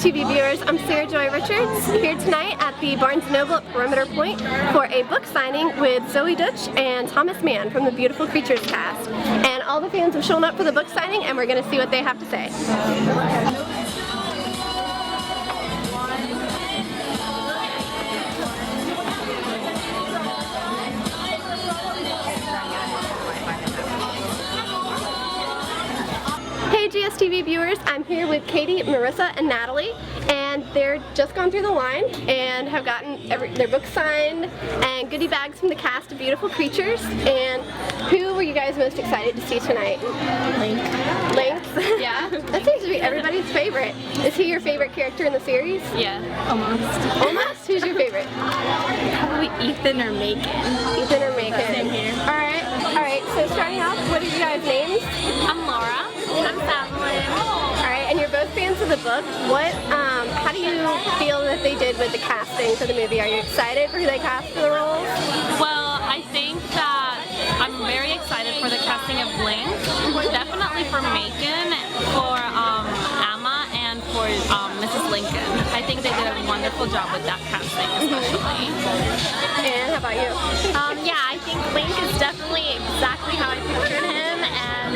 GSTV viewers, I'm Sarah Joy Richards, here tonight at the Barnes & Noble at Perimeter Point for a book signing with Zoey and Thomas Mann from the Beautiful Creatures cast. And all the fans have shown up for the book signing and we're going to see what they have to say. Hey GSTV viewers, I'm here with Katie, Marissa, and Natalie, and they're just gone through the line and have gotten their book signed and goodie bags from the cast of Beautiful Creatures. And who were you guys most excited to see tonight? Link. Link? Yeah? That seems to be everybody's favorite. Is he your favorite character in the series? Yeah, almost. Almost? Who's your favorite? Probably Ethan or Megan. Ethan or Megan. Same here. Alright, so starting off, what are you guys' names? I'm Laura. I'm Evelyn. Alright, and you're both fans of the book. How do you feel that they did with the casting for the movie? Are you excited for who they cast for the roles? Well, I think that I'm very excited for the casting of Link, definitely for Macon, for Emma, and for Mrs. Lincoln. I think they did a wonderful job with that casting, especially. And how about you? Yeah, I think Link is definitely exactly how I pictured him, and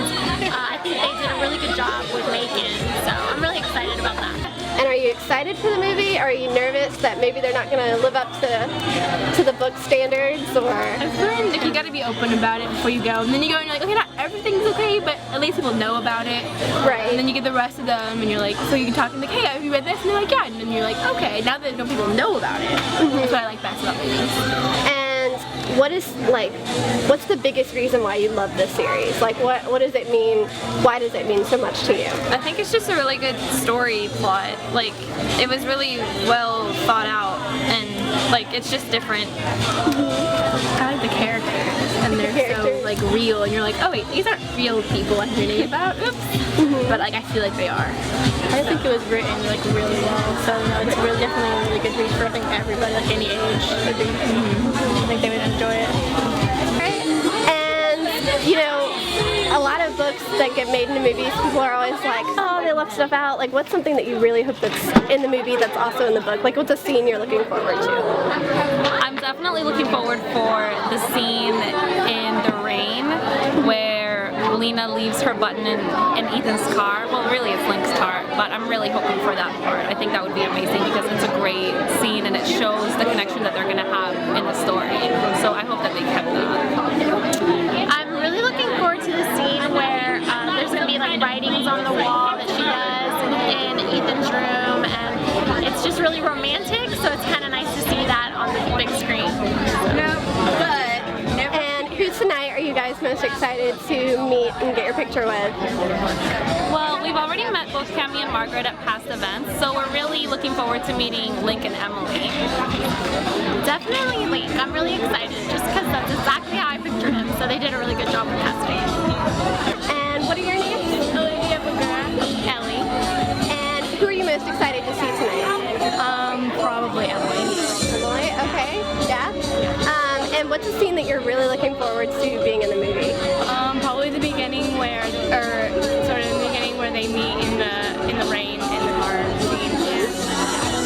I think they did a really good job with Macon, so I'm really excited about that. And are you excited for the movie? Or are you nervous that maybe they're not going to live up to the book standards? Or I've learned like you got to be open about it before you go, and then you go and you're like, okay, not everything's okay, but at least people know about it. Right. And then you get the rest of them, and you're like, so you can talk and like, hey, have you read this? And they're like, yeah. And then you're like, okay, now that people know about it, that's what I like best about movies. And what's the biggest reason why you love this series? Like, what does it mean? Why does it mean so much to you? I think it's just a really good story plot. Like, it was really well thought out, and like, it's just different. I like the characters, and they're so like real, and you're like, oh wait, these aren't real people I'm reading about. Oops. But like, I feel like they are. I think it was written like really well, so no, it's really definitely a really good read for I think everybody, like any age. I think they would enjoy it. Right. And you know, a lot of books that get made into movies, people are always like, oh, they left stuff out. Like, what's something that you really hope that's in the movie that's also in the book? Like, what's a scene you're looking forward to? I'm definitely looking forward for the scene in the rain where Lena leaves her button in Ethan's car. Well, really it's Link's car, but I'm really hoping for that part. I think that would be amazing because it's a great scene and it shows the connection that they're going to have in the story. So I hope that they kept that. I'm really looking forward to the scene where there's going to be like writings on the wall that she does in Ethan's room, and it's just really romantic, so it's kind of nice to see that on the big screen. And who tonight are you guys most excited to meet and get your picture with? Well, we've already met both Cami and Margaret at past events, so we're really looking forward to meeting Link and Emily. Definitely Link. I'm really excited just because that's exactly how I pictured him, so they did a really good job with casting. And what are your names? Olivia Bugura, Ellie. And who are you most excited to see tonight? Probably Emily. Emily? Okay. Yeah. And what's a scene that you're really looking forward to being in the movie? Probably the beginning where, or sort of in the beginning where they meet in the rain in the car scene.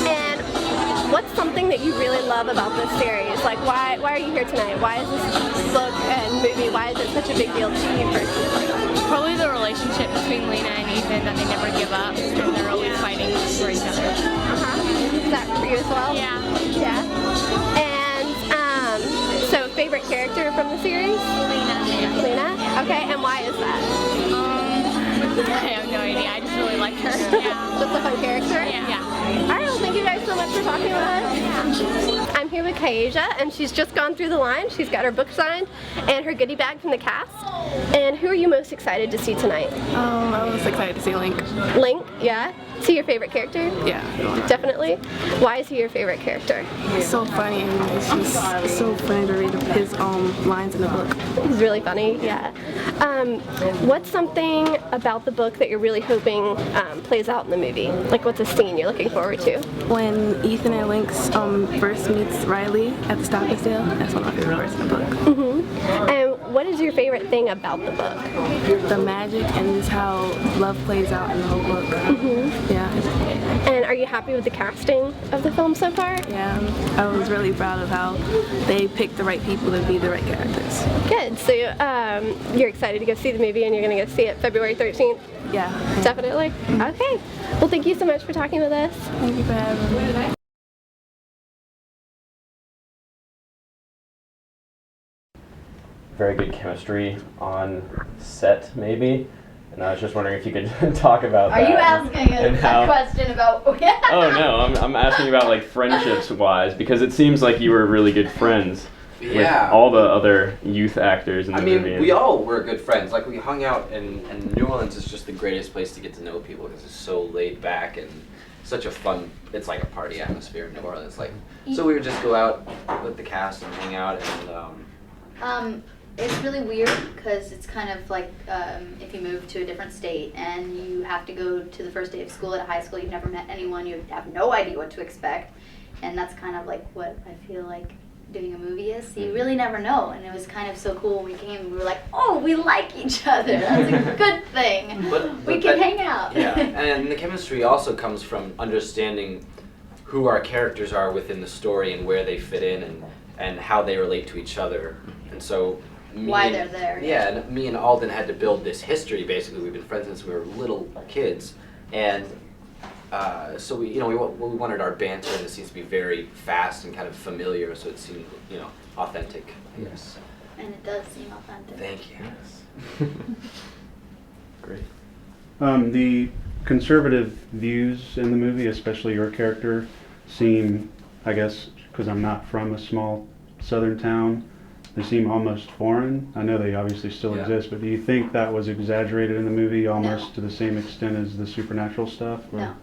And what's something that you really love about this series? Like, why are you here tonight? Why is this book and movie, why is it such a big deal to you personally? Probably the relationship between Lena and Ethan, that they never give up and they're always fighting for each other. Is that for you as well? Yeah. Yeah. And so favorite character from the series? Lena. Lena? Okay, and why is that? I have no idea, I just really like her. Yeah. Just a fun character? Yeah. Alright, well thank you guys so much for talking with us. I'm here with Kaija, and she's just gone through the line. She's got her book signed and her goodie bag from the cast. And who are you most excited to see tonight? I was excited to see Link. Link, yeah? Is he your favorite character? Yeah. Definitely. Why is he your favorite character? He's so funny and it's just so funny to read his lines in the book. He's really funny, yeah. What's something about the book that you're really hoping plays out in the movie? Like, what's a scene you're looking forward to? When Ethan and Link's first meets Riley at the Stop and Sale, that's one of my favorite parts in the book. And what is your favorite thing about the book? The magic and just how love plays out in the whole book. Yeah. And are you happy with the casting of the film so far? Yeah, I was really proud of how they picked the right people to be the right characters. Good. So you're excited to go see the movie, and you're going to go see it February 13th? Yeah. Definitely. Okay. Well, thank you so much for talking with us. Thank you for having me. Very good chemistry on set, maybe. And I was just wondering if you could talk about that. Are you asking a question about? Oh no, I'm asking about like friendships wise, because it seems like you were really good friends with all the other youth actors in the movie. We all were good friends. Like we hung out, and New Orleans is just the greatest place to get to know people because it's so laid back and such a fun. It's like a party atmosphere in New Orleans. Like so, we would just go out with the cast and hang out and. It's really weird because it's kind of like if you move to a different state and you have to go to the first day of school at a high school, you've never met anyone, you have no idea what to expect, and that's kind of like what I feel like doing a movie is. You really never know, and it was kind of so cool when we came. We were like, oh, we like each other. That's a good thing. We can hang out. Yeah, and the chemistry also comes from understanding who our characters are within the story and where they fit in and how they relate to each other, and so. Why they're there. Yeah, and me and Alden had to build this history. Basically, we've been friends since we were little kids, and so we wanted our banter and the scenes to be very fast and kind of familiar, so it seemed authentic. Yes. And it does seem authentic. Thank you. Yes. Great. The conservative views in the movie, especially your character, seem, I guess, because I'm not from a small southern town, they seem almost foreign. I know they obviously still exist, but do you think that was exaggerated in the movie almost to the same extent as the supernatural stuff? Or? No.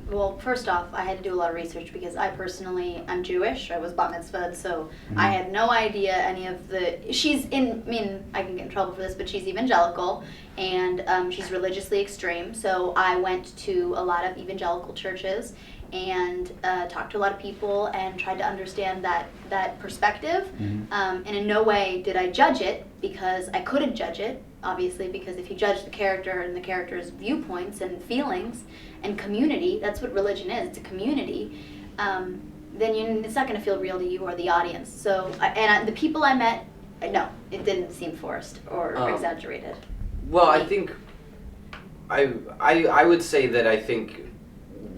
Well, first off, I had to do a lot of research because I'm Jewish. I was bat mitzvahed, so I had no idea any of the. I can get in trouble for this, but she's evangelical, and she's religiously extreme. So I went to a lot of evangelical churches and talked to a lot of people and tried to understand that perspective. And in no way did I judge it, because I couldn't judge it, obviously, because if you judge the character and the character's viewpoints and feelings and community, that's what religion is, it's a community, then it's not going to feel real to you or the audience. So, the people I met, no, it didn't seem forced or exaggerated. Well, I think I would say that I think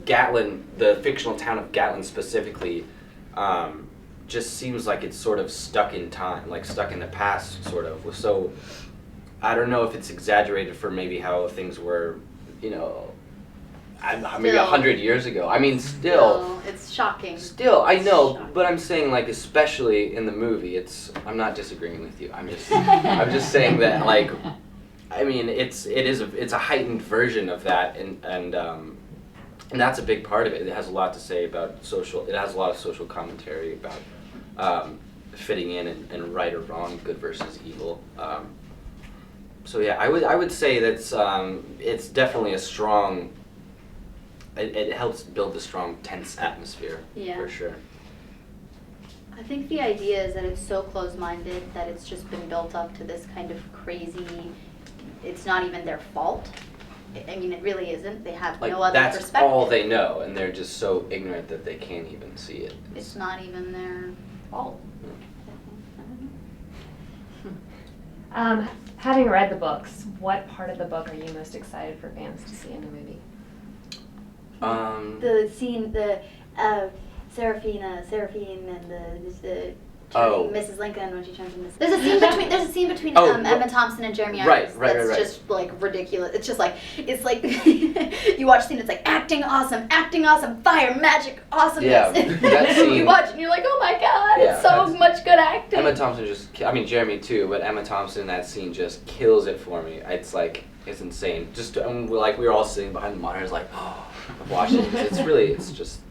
Gatlin, the fictional town of Gatlin specifically, just seems like it's sort of stuck in time, like stuck in the past, sort of. So I don't know if it's exaggerated for maybe how things were, maybe 100 years ago. I mean, still. It's shocking. Still, I know, but I'm saying, like, especially in the movie, I'm not disagreeing with you. I'm just saying that, like, I mean, it's a heightened version of that, and that's a big part of it. It has a lot to say about it has a lot of social commentary about fitting in and right or wrong, good versus evil. So yeah, I would say that's it's definitely a strong. It helps build a strong, tense atmosphere. Yeah. For sure. I think the idea is that it's so close-minded that it's just been built up to this kind of crazy. It's not even their fault. I mean, it really isn't. They have no other perspective. That's all they know, and they're just so ignorant that they can't even see it. It's not even their fault. Having read the books, what part of the book are you most excited for fans to see in the movie? The scene, Seraphine, and the Mrs. Lincoln when she turns into. There's a scene between Emma Thompson and Jeremy Irons that's just like ridiculous. It's just like you watch the scene, it's like acting awesome, fire, magic, awesomeness. Yeah, that scene. You watch and you're like, oh my god, it's so much good acting. Emma Thompson Jeremy too, but Emma Thompson in that scene just kills it for me. It's insane. Just like we were all sitting behind the monitors, like watching. It's just.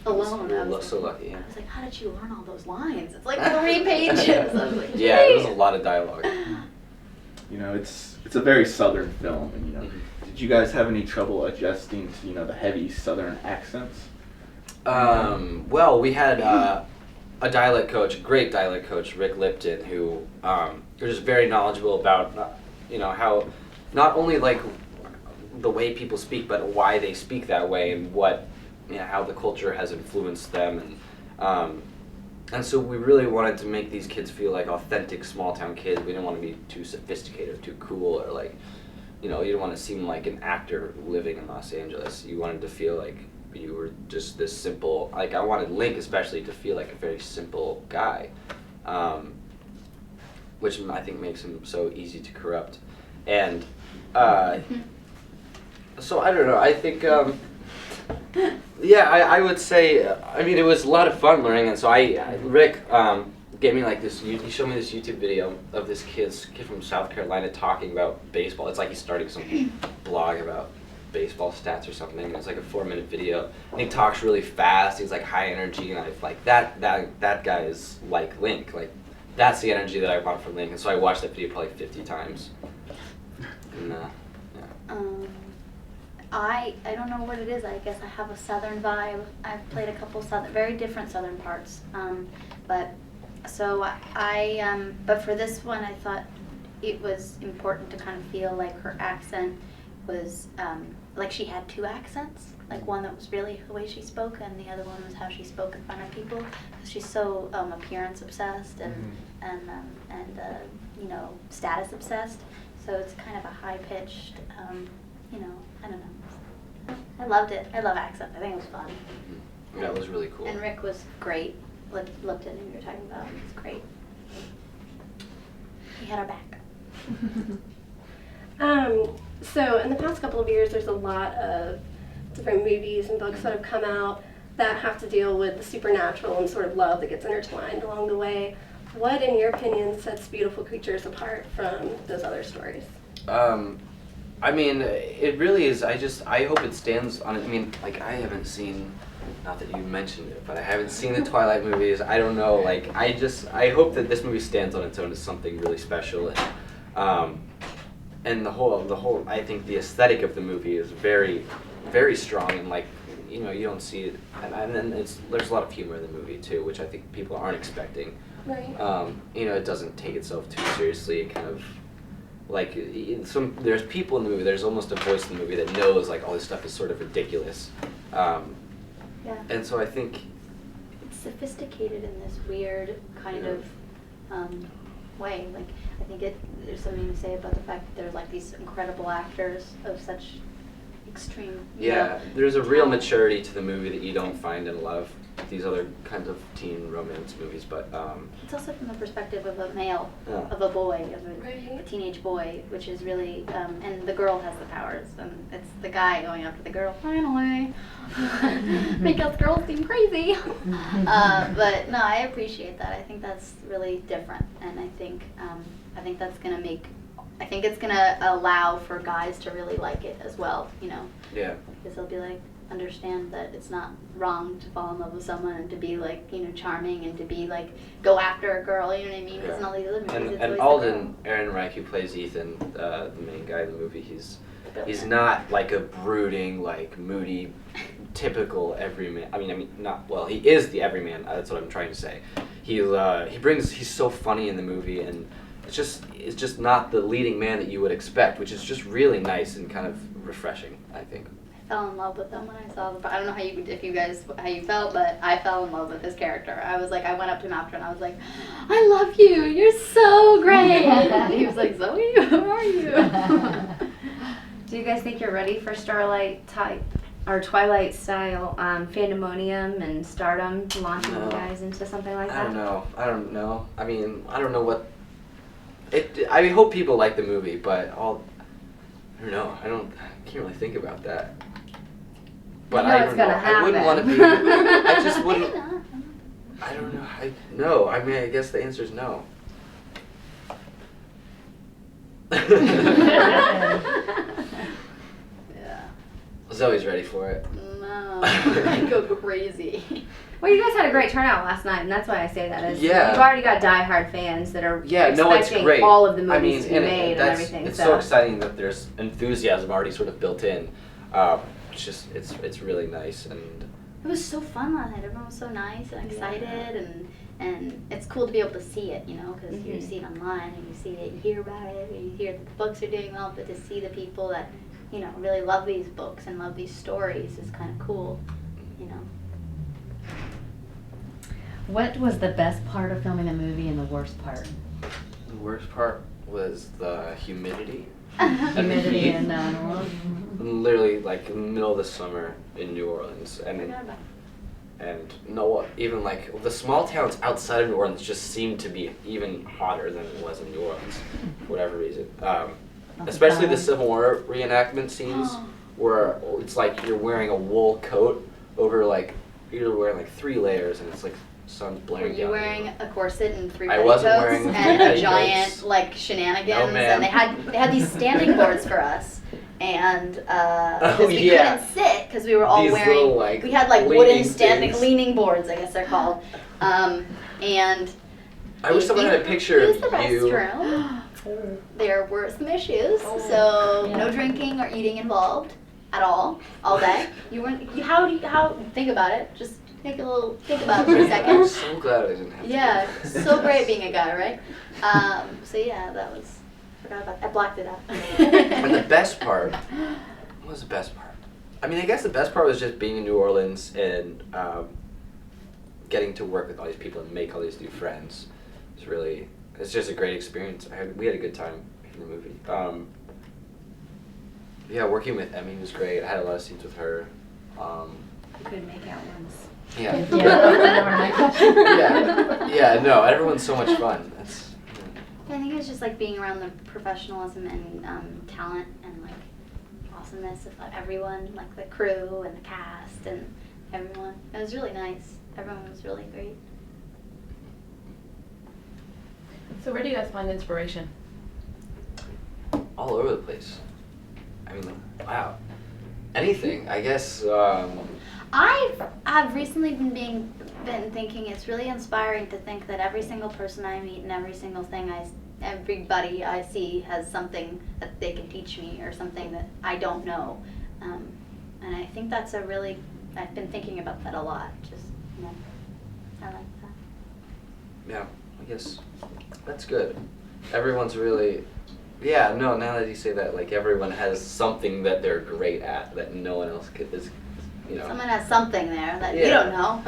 Alone. I was so lucky. Yeah. I was like, how did you learn all those lines? It's like 3 pages. I was like, yeah, it was a lot of dialogue. It's a very southern film, and did you guys have any trouble adjusting to the heavy southern accents? Well, we had a dialect coach, great dialect coach, Rick Lipton, who was just very knowledgeable about, how not only like the way people speak, but why they speak that way and what, how the culture has influenced them, and so we really wanted to make these kids feel like authentic small town kids. We didn't want to be too sophisticated or too cool or like, you didn't want to seem like an actor living in Los Angeles. You wanted to feel like you were just this simple, like I wanted Link especially to feel like a very simple guy, which I think makes him so easy to corrupt. And so I don't know, I think, I would say, it was a lot of fun learning, and so Rick gave me like this, he showed me this YouTube video of this kid from South Carolina talking about baseball. It's like he's starting some blog about baseball stats or something, and it's like a 4-minute video, and he talks really fast, he's like high energy, and I like that guy is like Link, like that's the energy that I want from Link, and so I watched that video probably 50 times. And, I don't know what it is. I guess I have a southern vibe. I've played a couple very different southern parts. But for this one, I thought it was important to kind of feel like her accent was like she had 2 accents. Like one that was really the way she spoke, and the other one was how she spoke in front of people. Because she's so appearance obsessed and status obsessed. So it's kind of a high pitched. I don't know. I loved it. I love accents. I think it was fun. Yeah, it was really cool. And Rick was great. Lipton, who you were talking about, was great. He had our back. So in the past couple of years, there's a lot of different movies and books that have come out that have to deal with the supernatural and sort of love that gets intertwined along the way. What, in your opinion, sets Beautiful Creatures apart from those other stories? It really is. I hope it stands on it. I haven't seen, not that you mentioned it, but I haven't seen the Twilight movies. I don't know. I hope that this movie stands on its own as something really special. And the whole, I think the aesthetic of the movie is very, very strong, and you don't see it. And then there's a lot of humor in the movie too, which I think people aren't expecting. Right. It doesn't take itself too seriously. It kind of, there's people in the movie, there's almost a voice in the movie that knows all this stuff is sort of ridiculous. And so I think it's sophisticated in this weird kind of way. I think there's something to say about the fact that there's these incredible actors of such extreme. There's a real maturity to the movie that you don't find in a lot of these other kinds of teen romance movies, but it's also from the perspective of a male, of a boy, of a teenage boy, which is really, and the girl has the powers, and it's the guy going after the girl, finally, make us girls seem crazy. But no, I appreciate that. I think that's really different, and I think that's gonna it's gonna allow for guys to really like it as well, Yeah. Because they'll be understand that it's not wrong to fall in love with someone and to be charming and to be go after a girl, you know what I mean? Because in all these other movies, and Alden Ehrenreich, who plays Ethan, the main guy in the movie, he's not a brooding, moody, typical everyman. He is the everyman. That's what I'm trying to say. He's so funny in the movie, and it's just not the leading man that you would expect, which is just really nice and kind of refreshing, I think. I fell in love with him when I saw I don't know how you felt, but I fell in love with his character. I went up to him after and I was like, I love you, you're so great. And he was like, Zoe, who are you? Do you guys think you're ready for Starlight type or Twilight style Fandemonium and Stardom launching you guys into something like that? I don't know. I don't know what I hope people like the movie, but I don't know. I can't really think about that. But I don't know. I wouldn't want to be. I just wouldn't. I don't know. I guess the answer is no. Zoe's ready for it. No, I go crazy. Well, you guys had a great turnout last night, and that's why I say that. You've Yeah. already got diehard fans that are Yeah, no, it's expecting great. all of the movies to be and made and that's- everything. It's so exciting that there's enthusiasm already sort of built in. It's really nice, and It was so fun last night. Everyone was so nice and excited, And it's cool to be able to see it, you know, because you see it online and you see it, you hear about it, and you hear that the books are doing well, but to see the people that, you know, really love these books and love these stories is kind of cool, you know. What was the best part of filming the movie and the worst part? The worst part was the humidity. Humidity in New Orleans? Literally, like, in the middle of the summer in New Orleans. And no, even like the small towns outside of New Orleans just seemed to be even hotter than it was in New Orleans, for whatever reason. Especially the Civil War reenactment scenes, where it's like you're wearing a wool coat over like, you're wearing like 3 layers, and it's like sun's blaring down. Were you wearing a corset and 3 I petticoats wasn't wearing and petticoats. a giant like shenanigans? No, ma'am. And they had these standing boards for us. And because we yeah. couldn't sit because we were all These wearing, little, like, we had like leaning wooden standing things. leaning boards, I guess they're called. And I wish someone had a picture use of the you. restroom. There were some issues, so no drinking or eating involved at all day. You weren't. How think about it? Just think about it for a second. I'm so glad I didn't have to. Yeah, so great being a guy, right? So yeah, that was. Forgot about that. I blocked it out. And the best part, what was the best part? I mean, I guess the best part was just being in New Orleans and getting to work with all these people and make all these new friends. It's just a great experience. We had a good time in the movie. Yeah, working with Emmy was great. I had a lot of scenes with her. You could make out once. Yeah. Yeah. Yeah, no, everyone's so much fun. I think it was just like being around the professionalism and talent and like awesomeness of everyone, like the crew and the cast and everyone. It was really nice. Everyone was really great. So where do you guys find inspiration? All over the place. I mean, wow. Anything, I guess. I've recently been thinking it's really inspiring to think that every single person I meet and every single thing everybody I see has something that they can teach me or something that I don't know. And I think that's I've been thinking about that a lot. Just, you know, I like that. Yeah, I guess that's good. Everyone's really, yeah, no, now that you say that, like everyone has something that they're great at that no one else is, you know. Someone has something there that you don't know.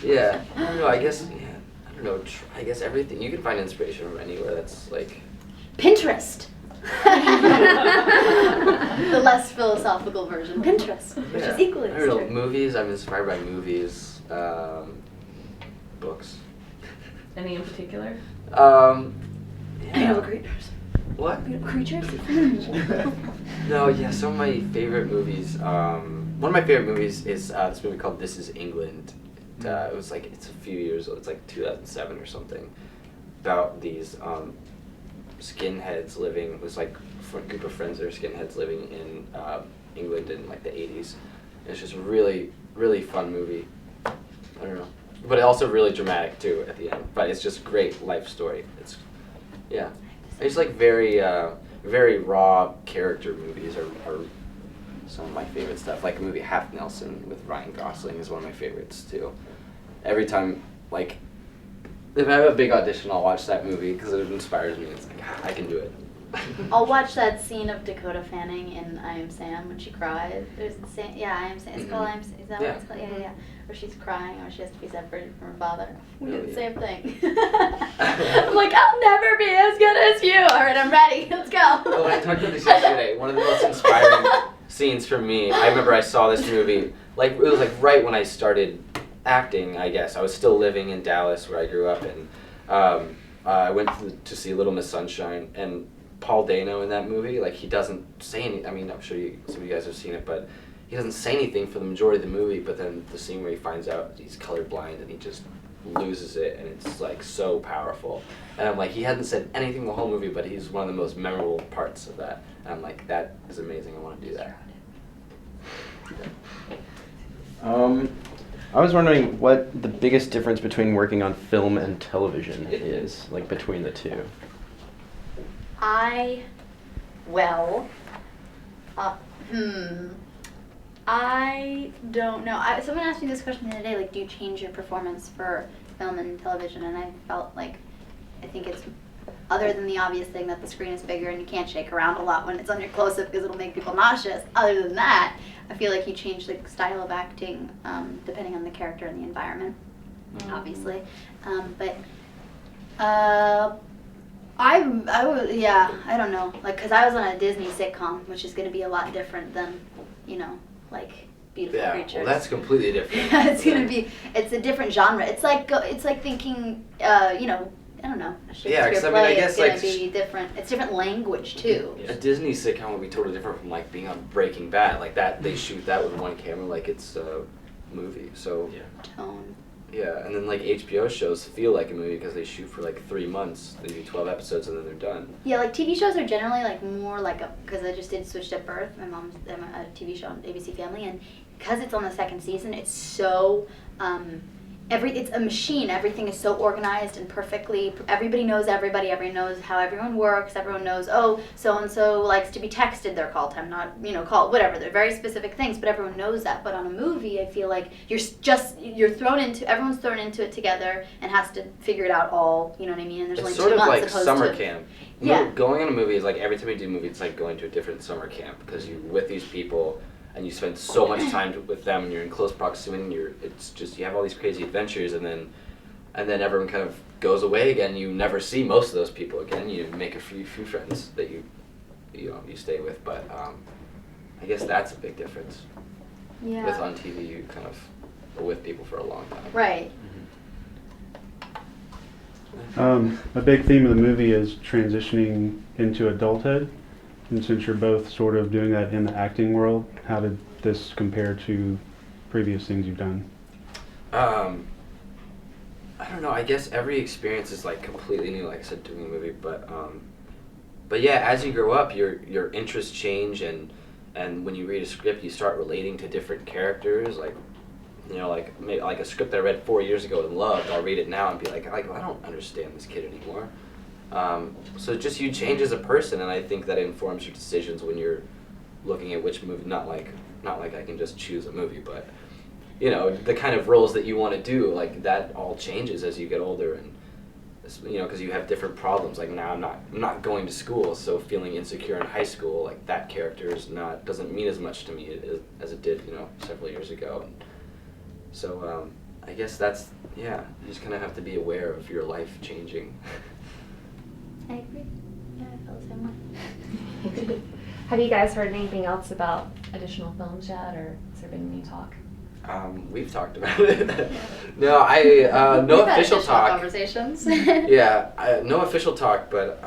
Yeah, I don't know, I guess, I don't know, I guess everything, you can find inspiration from anywhere that's like. Pinterest. The less philosophical version, Pinterest, which is equally I don't know, true. movies, I'm inspired by movies, books. Any in particular? Yeah. Animal creatures. What? Creatures? No, yeah, some of my favorite movies, one of my favorite movies is this movie called This Is England. It was like, it's a few years old, it's like 2007 or something, about these skinheads living, it was like a group of friends that are skinheads living in England in like the 80s. And it's just a really, really fun movie. I don't know. But also really dramatic too at the end. But it's just a great life story. It's, yeah. It's like very, very raw character movies are some of my favorite stuff. Like the movie Half Nelson with Ryan Gosling is one of my favorites too. Every time, like, if I have a big audition, I'll watch that movie because it inspires me. It's like, I can do it. I'll watch that scene of Dakota Fanning in I Am Sam when she cries. There's the same, yeah, I Am Sam. It's called I Am Sam. Is that what it's called? Yeah. Where she's crying or she has to be separated from her father. We did the same thing. I'm like, I'll never be as good as you. All right, I'm ready. Let's go. Oh, I talked about this yesterday. One of the most inspiring scenes for me, I remember I saw this movie, like, it was like right when I started acting, I guess. I was still living in Dallas where I grew up, and I went to see Little Miss Sunshine, and Paul Dano in that movie, like, he doesn't say any, I mean, I'm sure some of you guys have seen it, but he doesn't say anything for the majority of the movie, but then the scene where he finds out he's colorblind and he just loses it, and it's like so powerful. And I'm like, he hasn't said anything the whole movie, but he's one of the most memorable parts of that. And I'm like, that is amazing, I want to do that. I was wondering what the biggest difference between working on film and television is, like between the two. I don't know. Someone asked me this question the other day, like, do you change your performance for film and television, and I felt like, I think it's, other than the obvious thing that the screen is bigger and you can't shake around a lot when it's on your close-up because it'll make people nauseous, other than that, I feel like you change the style of acting depending on the character and the environment, obviously. I don't know, like, because I was on a Disney sitcom, which is going to be a lot different than, like Beautiful Creatures. Well, that's completely different. It's a different genre. It's like thinking, I don't know. A Shakespeare play is going to be different. It's different language too. A Disney sitcom would be totally different from like being on Breaking Bad. Like that, they shoot that with one camera, like it's a movie. So tone. Yeah, and then like HBO shows feel like a movie because they shoot for like 3 months. They do 12 episodes and then they're done. Yeah, like TV shows are generally like more like because I just did Switched at Birth. My mom's a TV show on ABC Family, and because it's on the second season, it's so it's a machine. Everything is so organized and perfectly. Everybody knows everybody. Everyone knows how everyone works. Everyone knows, oh, so and so likes to be texted their call time, not call whatever. They're very specific things, but everyone knows that. But on a movie, I feel like everyone's thrown into it together and has to figure it out all. You know what I mean? And there's it's only 2 months. Sort of like summer camp. Yeah. Going on a movie is like every time you do a movie, it's like going to a different summer camp because you're with these people. And you spend so much time with them, and you're in close proximity. And you have all these crazy adventures, and then everyone kind of goes away again. You never see most of those people again. You make a few friends that you stay with, but I guess that's a big difference. Yeah. With on TV, you kind of are with people for a long time. Right. A big theme of the movie is transitioning into adulthood. And since you're both sort of doing that in the acting world, how did this compare to previous things you've done? I don't know. I guess every experience is like completely new. Like I said, doing a movie, but yeah, as you grow up, your interests change, and when you read a script, you start relating to different characters. Like, like maybe like a script that I read 4 years ago and loved, I'll read it now and be like, I don't understand this kid anymore. So just you change as a person, and I think that informs your decisions when you're looking at which movie. Not like I can just choose a movie, but the kind of roles that you want to do, like that all changes as you get older, and because you have different problems. Like now I'm not going to school, so feeling insecure in high school, like that character doesn't mean as much to me as it did several years ago. And so I guess that's you just kind of have to be aware of your life changing. I agree. Yeah, I felt the same way. Have you guys heard anything else about additional films yet, or has there been any talk? We've talked about it. No, no official talk. Conversations. No official talk, but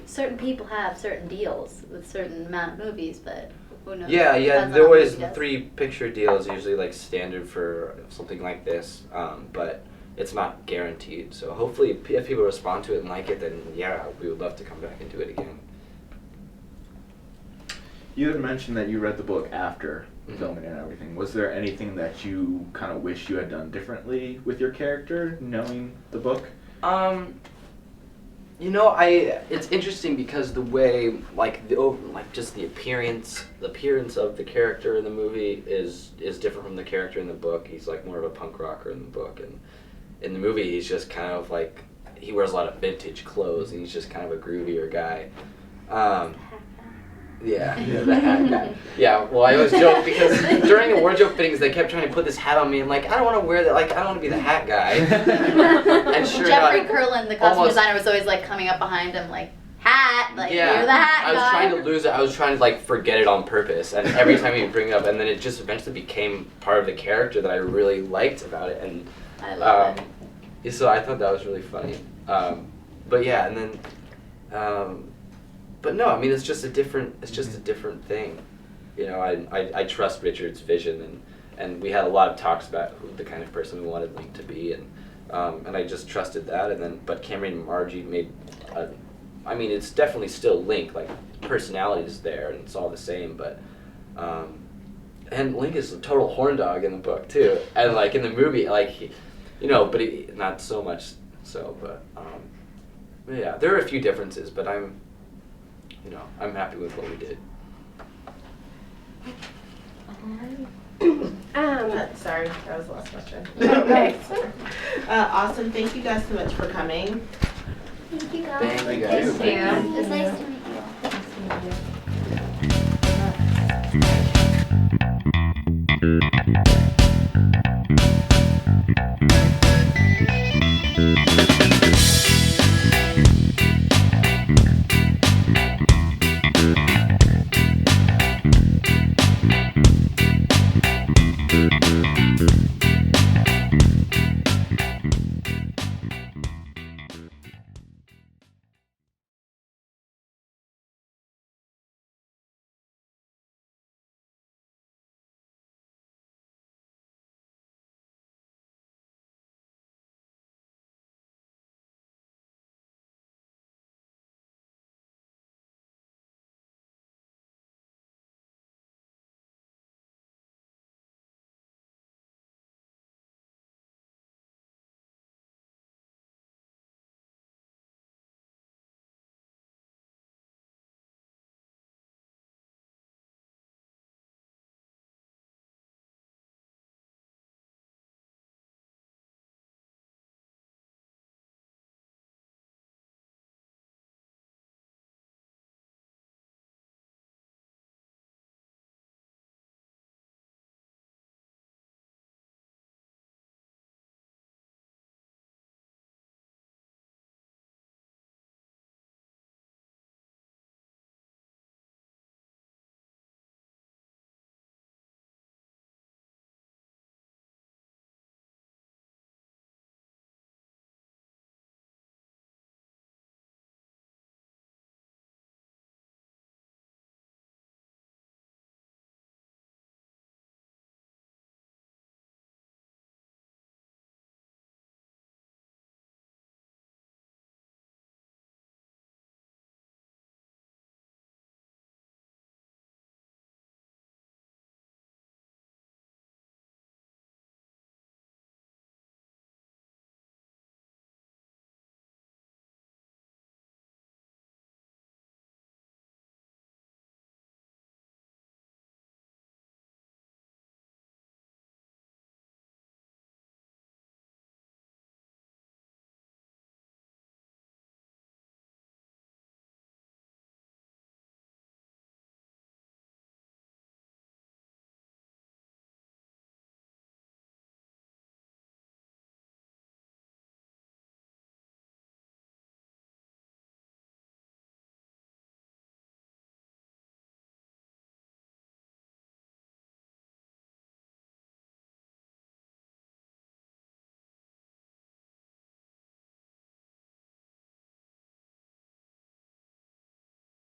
certain people have certain deals with certain amount of movies, but who knows? Yeah. There was 3 picture deals, usually like standard for something like this, but it's not guaranteed. So hopefully, if people respond to it and like it, then we would love to come back and do it again. You had mentioned that you read the book after filming and everything. Was there anything that you kind of wish you had done differently with your character, knowing the book? It's interesting because the way, just the appearance of the character in the movie is different from the character in the book. He's like more of a punk rocker in the book, and in the movie he's just kind of like, he wears a lot of vintage clothes, and he's just kind of a groovier guy. The hat guy. Yeah, well, I always joke because during the wardrobe fittings, they kept trying to put this hat on me, and I don't want to wear that. I don't want to be the hat guy. And sure Jeffrey Curlin, the costume designer, was always coming up behind him, hat, you're the hat guy. I was trying to lose it. I was trying to forget it on purpose, and every time he'd bring it up, and then it just eventually became part of the character that I really liked about it, and I love it. So I thought that was really funny. But yeah, and then. But no, I mean it's just a different thing. I trust Richard's vision, and we had a lot of talks about who the kind of person we wanted Link to be, and I just trusted that, and then but Cameron and Margie made it's definitely still Link, personality is there and it's all the same, but and Link is a total horn dog in the book too, and in the movie but he, not so much so, but yeah, there are a few differences, but I'm happy with what we did. Sorry, that was the last question. Okay. Awesome. Thank you guys so much for coming. Thank you guys. Thank you guys. It's nice to meet you.